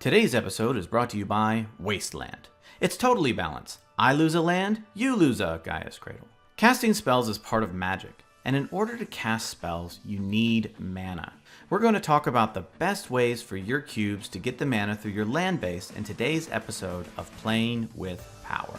Today's episode is brought to you by Wasteland. It's totally balanced. I lose a land, you lose a Gaia's Cradle. Casting spells is part of magic, and in order to cast spells, you need mana. We're going to talk about the best ways for your cubes to get the mana through your land base in today's episode of Playing with Power.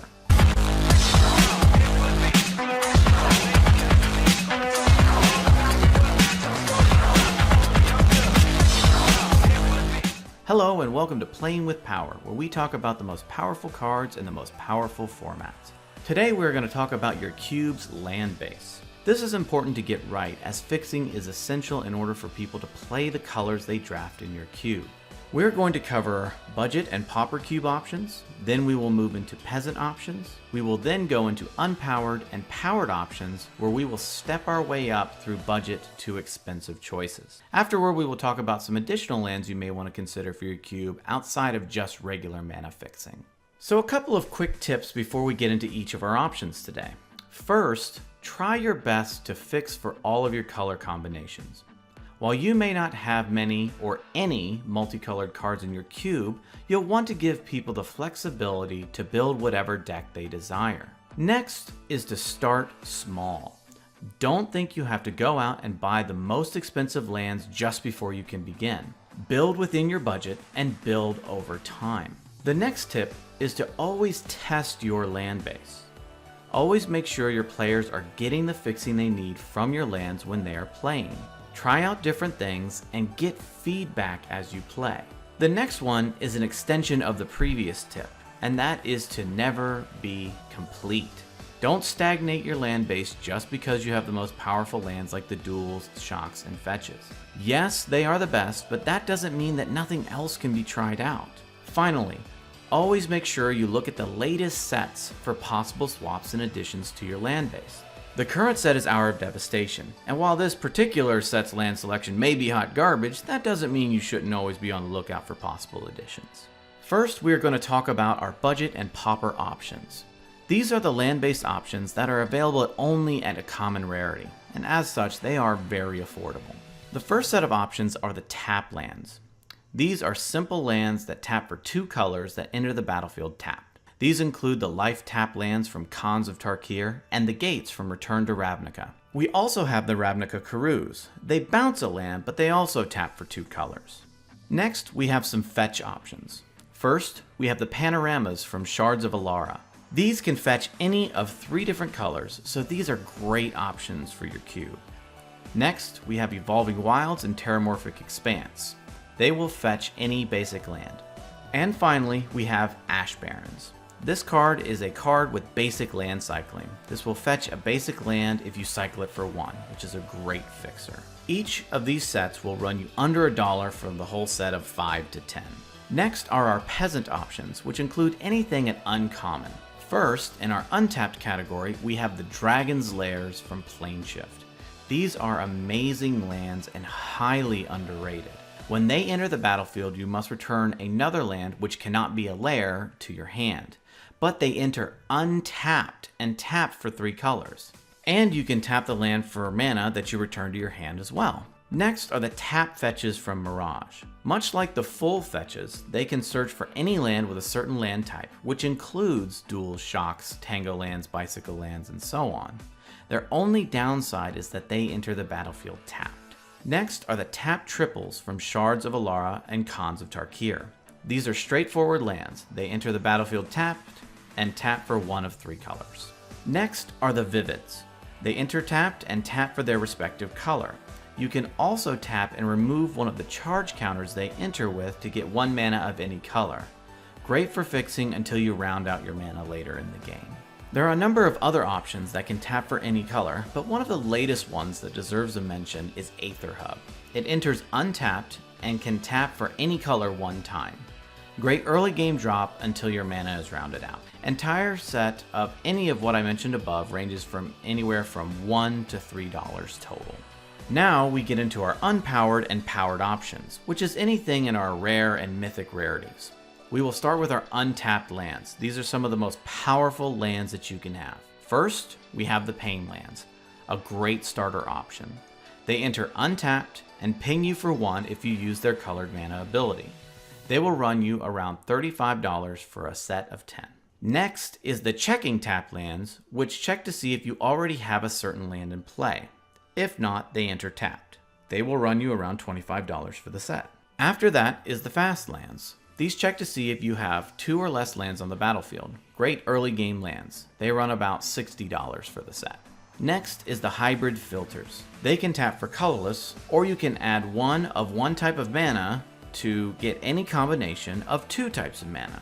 Hello and welcome to Playing with Power, where we talk about the most powerful cards in the most powerful formats. Today we're going to talk about your cube's land base. This is important to get right, as fixing is essential in order for people to play the colors they draft in your cube. We're going to cover budget and pauper cube options, then we will move into peasant options. We will then go into unpowered and powered options, where we will step our way up through budget to expensive choices. Afterward, we will talk about some additional lands you may want to consider for your cube outside of just regular mana fixing. So a couple of quick tips before we get into each of our options today. First, try your best to fix for all of your color combinations. While you may not have many or any multicolored cards in your cube, you'll want to give people the flexibility to build whatever deck they desire. Next is to start small. Don't think you have to go out and buy the most expensive lands just before you can begin. Build within your budget and build over time. The next tip is to always test your land base. Always make sure your players are getting the fixing they need from your lands when they are playing. Try out different things and get feedback as you play. The next one is an extension of the previous tip, and that is to never be complete. Don't stagnate your land base just because you have the most powerful lands like the duels, shocks, and fetches. Yes, they are the best, but that doesn't mean that nothing else can be tried out. Finally, always make sure you look at the latest sets for possible swaps and additions to your land base. The current set is Hour of Devastation, and while this particular set's land selection may be hot garbage, that doesn't mean you shouldn't always be on the lookout for possible additions. First, we are going to talk about our budget and pauper options. These are the land-based options that are available only at a common rarity, and as such, they are very affordable. The first set of options are the tap lands. These are simple lands that tap for 2 colors that enter the battlefield tapped. These include the life tap lands from Khans of Tarkir and the gates from Return to Ravnica. We also have the Ravnica Karus. They bounce a land, but they also tap for 2 colors. Next, we have some fetch options. First, we have the Panoramas from Shards of Alara. These can fetch any of 3 different colors, so these are great options for your cube. Next, we have Evolving Wilds and Terramorphic Expanse. They will fetch any basic land. And finally, we have Ash Barrens. This card is a card with basic land cycling. This will fetch a basic land if you cycle it for 1, which is a great fixer. Each of these sets will run you under $1 from the whole set of 5 to 10. Next are our peasant options, which include anything at uncommon. First, in our untapped category, we have the Dragon's Lairs from Planeshift. These are amazing lands and highly underrated. When they enter the battlefield, you must return another land, which cannot be a lair, to your hand. But they enter untapped and tap for 3 colors. And you can tap the land for mana that you return to your hand as well. Next are the tap fetches from Mirage. Much like the full fetches, they can search for any land with a certain land type, which includes duels, shocks, tango lands, bicycle lands, and so on. Their only downside is that they enter the battlefield tapped. Next are the tap triples from Shards of Alara and Khans of Tarkir. These are straightforward lands. They enter the battlefield tapped and tap for 1 of 3 colors. Next are the Vivids. They enter tapped and tap for their respective color. You can also tap and remove one of the charge counters they enter with to get 1 mana of any color. Great for fixing until you round out your mana later in the game. There are a number of other options that can tap for any color, but one of the latest ones that deserves a mention is Aether Hub. It enters untapped and can tap for any color 1 time. Great early game drop until your mana is rounded out. Entire set of any of what I mentioned above ranges from anywhere from $1 to $3 total. Now we get into our unpowered and powered options, which is anything in our rare and mythic rarities. We will start with our untapped lands. These are some of the most powerful lands that you can have. First, we have the Pain lands, a great starter option. They enter untapped and ping you for 1 if you use their colored mana ability. They will run you around $35 for a set of 10. Next is the checking tap lands, which check to see if you already have a certain land in play. If not, they enter tapped. They will run you around $25 for the set. After that is the fast lands. These check to see if you have 2 or less lands on the battlefield. Great early game lands. They run about $60 for the set. Next is the hybrid filters. They can tap for colorless, or you can add one of one type of mana to get any combination of 2 types of mana.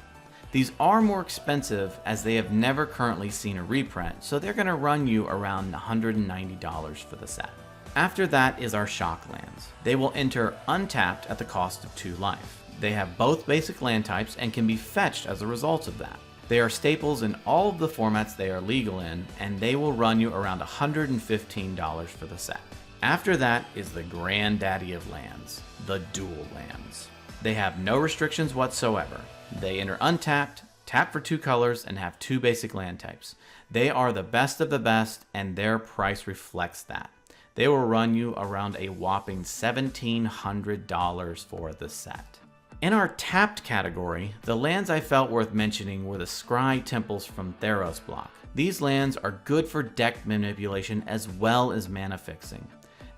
These are more expensive as they have never currently seen a reprint, so they're going to run you around $190 for the set. After that is our shock lands. They will enter untapped at the cost of 2 life. They have both basic land types and can be fetched as a result of that. They are staples in all of the formats they are legal in, and they will run you around $115 for the set. After that is the granddaddy of lands, the dual lands. They have no restrictions whatsoever. They enter untapped, tap for 2 colors, and have 2 basic land types. They are the best of the best, and their price reflects that. They will run you around a whopping $1,700 for the set. In our tapped category, the lands I felt worth mentioning were the Scry Temples from Theros block. These lands are good for deck manipulation as well as mana fixing.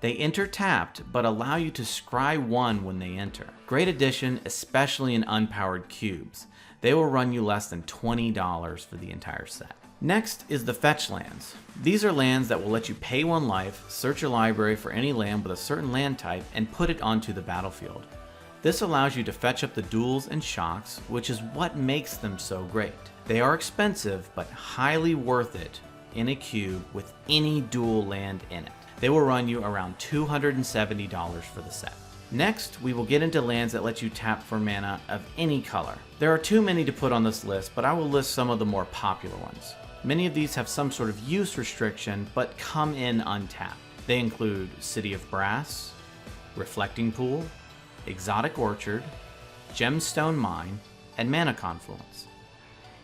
They enter tapped, but allow you to scry 1 when they enter. Great addition, especially in unpowered cubes. They will run you less than $20 for the entire set. Next is the fetch lands. These are lands that will let you pay 1 life, search your library for any land with a certain land type, and put it onto the battlefield. This allows you to fetch up the duels and shocks, which is what makes them so great. They are expensive, but highly worth it in a cube with any dual land in it. They will run you around $270 for the set. Next, we will get into lands that let you tap for mana of any color. There are too many to put on this list, but I will list some of the more popular ones. Many of these have some sort of use restriction, but come in untapped. They include City of Brass, Reflecting Pool, Exotic Orchard, Gemstone Mine, and Mana Confluence.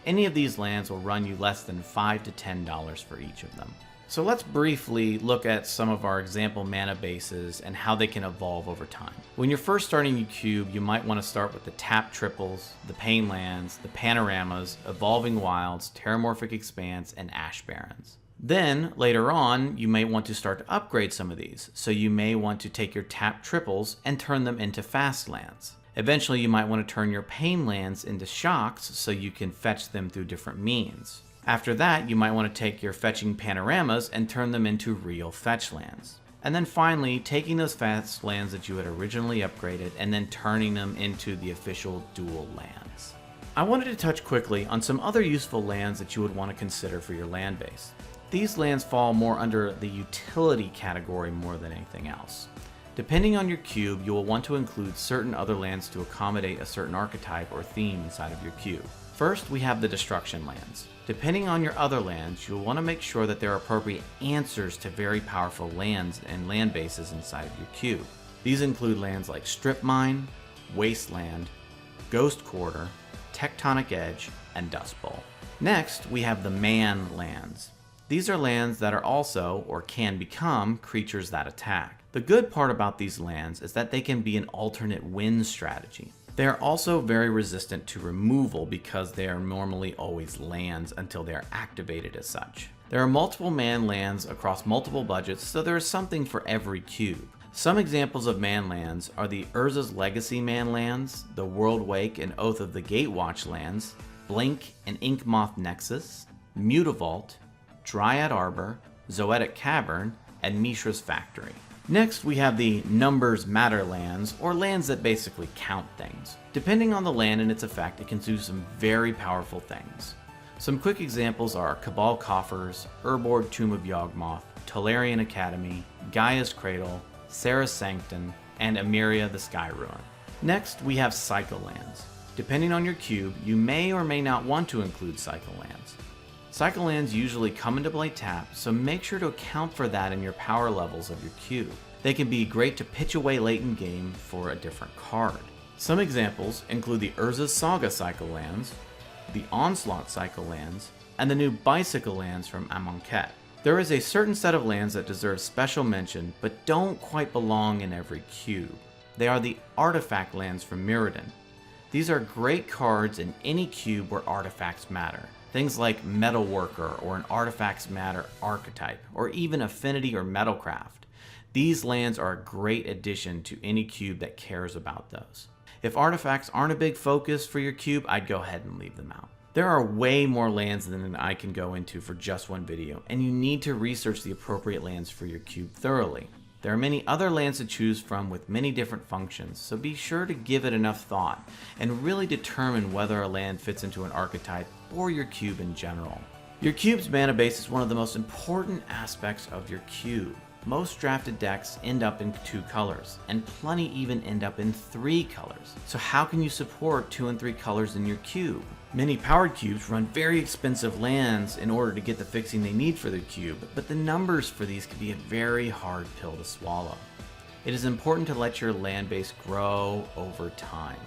Any of these lands will run you less than $5 to $10 for each of them. So let's briefly look at some of our example mana bases and how they can evolve over time. When you're first starting your cube, you might want to start with the tap triples, the pain lands, the panoramas, evolving wilds, terramorphic expanse, and ash barrens. Then, later on, you may want to start to upgrade some of these, so you may want to take your tap triples and turn them into fast lands. Eventually, you might want to turn your pain lands into shocks so you can fetch them through different means. After that, you might want to take your fetching panoramas and turn them into real fetch lands. And then finally, taking those fast lands that you had originally upgraded and then turning them into the official dual lands. I wanted to touch quickly on some other useful lands that you would want to consider for your land base. These lands fall more under the utility category more than anything else. Depending on your cube, you will want to include certain other lands to accommodate a certain archetype or theme inside of your cube. First, we have the destruction lands. Depending on your other lands, you'll want to make sure that there are appropriate answers to very powerful lands and land bases inside of your cube. These include lands like Strip Mine, Wasteland, Ghost Quarter, Tectonic Edge, and Dust Bowl. Next, we have the man lands. These are lands that are also, or can become, creatures that attack. The good part about these lands is that they can be an alternate win strategy. They are also very resistant to removal because they are normally always lands until they are activated as such. There are multiple man lands across multiple budgets, so there is something for every cube. Some examples of man lands are the Urza's Legacy man lands, the World Wake and Oath of the Gatewatch lands, Blink and Inkmoth Nexus, Mutavault, Dryad Arbor, Zoetic Cavern, and Mishra's Factory. Next, we have the Numbers Matter lands, or lands that basically count things. Depending on the land and its effect, it can do some very powerful things. Some quick examples are Cabal Coffers, Urborg Tomb of Yawgmoth, Tolarian Academy, Gaia's Cradle, Sarah's Sanctum, and Emeria the Sky Ruin. Next, we have Cycle lands. Depending on your cube, you may or may not want to include cycle lands. Cycle lands usually come into play tapped, so make sure to account for that in your power levels of your cube. They can be great to pitch away late in game for a different card. Some examples include the Urza's Saga cycle lands, the Onslaught cycle lands, and the new Bicycle lands from Amonkhet. There is a certain set of lands that deserve special mention, but don't quite belong in every cube. They are the Artifact lands from Mirrodin. These are great cards in any cube where artifacts matter. Things like Metal Worker or an Artifacts Matter archetype, or even Affinity or Metalcraft. These lands are a great addition to any cube that cares about those. If artifacts aren't a big focus for your cube, I'd go ahead and leave them out. There are way more lands than I can go into for just one video, and you need to research the appropriate lands for your cube thoroughly. There are many other lands to choose from with many different functions, so be sure to give it enough thought and really determine whether a land fits into an archetype or your cube in general. Your cube's mana base is one of the most important aspects of your cube. Most drafted decks end up in 2 colors, and plenty even end up in 3 colors. So how can you support 2 and 3 colors in your cube? Many powered cubes run very expensive lands in order to get the fixing they need for their cube, but the numbers for these can be a very hard pill to swallow. It is important to let your land base grow over time.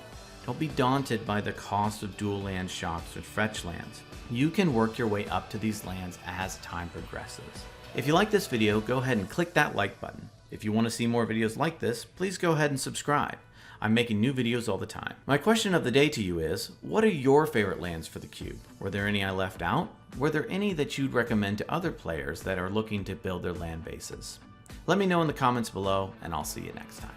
Don't be daunted by the cost of dual land shops or fetch lands. You can work your way up to these lands as time progresses. If you like this video, go ahead and click that like button. If you want to see more videos like this, please go ahead and subscribe. I'm making new videos all the time. My question of the day to you is, what are your favorite lands for the cube? Were there any I left out? Were there any that you'd recommend to other players that are looking to build their land bases? Let me know in the comments below, and I'll see you next time.